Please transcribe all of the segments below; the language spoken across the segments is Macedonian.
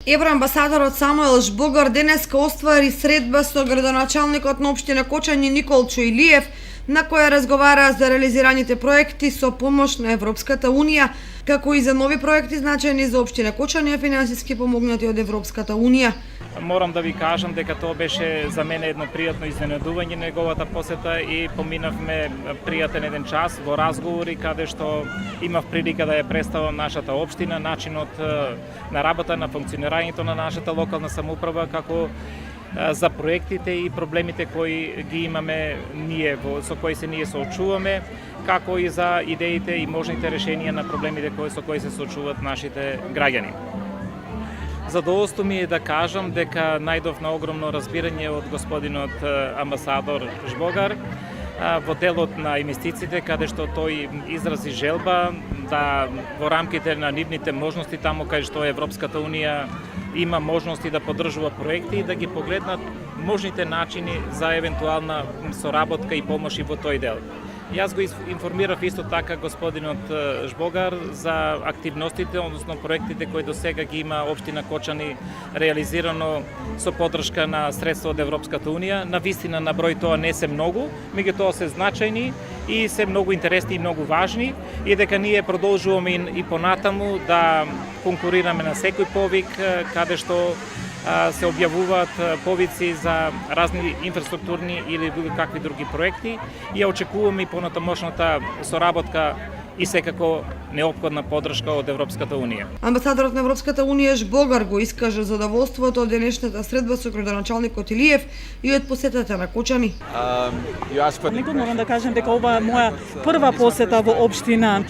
Евроамбасадорот Самуел Жбогар денеска оствари средба со градоначалникот на општина Кочани Николчо Илиев, на која разговараа за реализираните проекти со помош на Европската Унија, како и за нови проекти значајни за општина Кочани, финансиски помогнати од Европската Унија. Морам да ви кажам дека тоа беше за мене едно пријатно изненадување неговата посета и поминавме пријатен еден час во разговори каде што имав прилика да ја представам нашата општина, начинот на работа, на функционирањето на нашата локална самоуправа, како за проектите и проблемите кои ги имаме ние, со кои се ние соочуваме, како и за идеите и можните решенија на проблемите со кои се соочуваат нашите граѓани. Задоволство ми е да кажам дека најдов на огромно разбирање од господинот амбасадор Жбогар во делот на инвестициите, каде што тој изрази желба да во рамките на нивните можности, таму кај што Европската Унија има можности да поддржува проекти и да ги погледнат можните начини за евентуална соработка и помош и во тој дел. Јас го информирав исто така господинот Жбогар за активностите, односно проектите кои до сега ги има општина Кочани реализирано со поддршка на средства од Европската Унија. Навистина на број тоа не се многу, меѓутоа се значајни и се многу интересни и многу важни, и дека ние продолжуваме и понатаму да конкурираме на секој повик каде што се објавуваат повици за разни инфраструктурни или какви други проекти, и ја очекуваме и понатамошната соработка и секако неопходна поддршка од Европската Унија. Амбасадорот на Европската Унија Жбогар го искажа задоволството од денешната средба со градоначалникот Илиев и од посетата на Кочани. Морам да кажам дека ова е моја прва посета во општина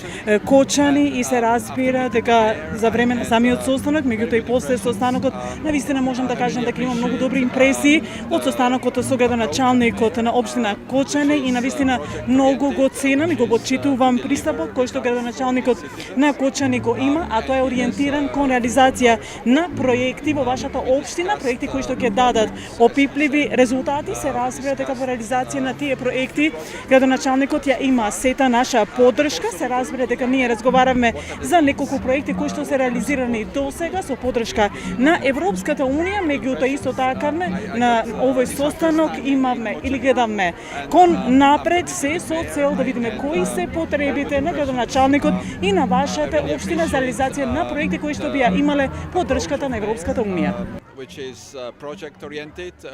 Кочани и се разбира дека за време на самиот состанок, меѓутоа и после состанокот, навистина можам да кажам дека имам многу добри импресии од состанокот со градоначалникот на општина Кочани и навистина многу го ценам и го почитувам пристапот кој што градоначалникот на Кочани го има, а тоа е ориентиран кон реализација на проекти во вашата општина, проекти кои што ќе дадат опипливи резултати. Се разбира дека во реализација на тие проекти градоначалникот ја има сета наша поддршка. Се разбира дека ние разговаравме за неколку проекти кои што се реализирани досега со поддршка на Европската Унија, меѓутоа исто така на овој состанок имавме или гледаме кон напред се со цел да видиме кои се потребите на градоначалникот и на вашата општина за реализација на проекти кои што би ја имале поддршката на Европската Унија.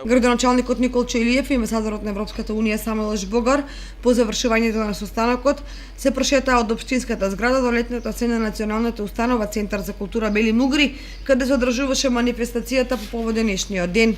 Градоначалникот Николчо Илиев и амбасадорот на Европската Унија Самуел Жбогар по завршувањето на состанокот се прошетаа од општинската зграда до летната сцена на Националната установа Центар за култура Бели Мугри, каде се одржуваше манифестацијата по повод денешниот ден.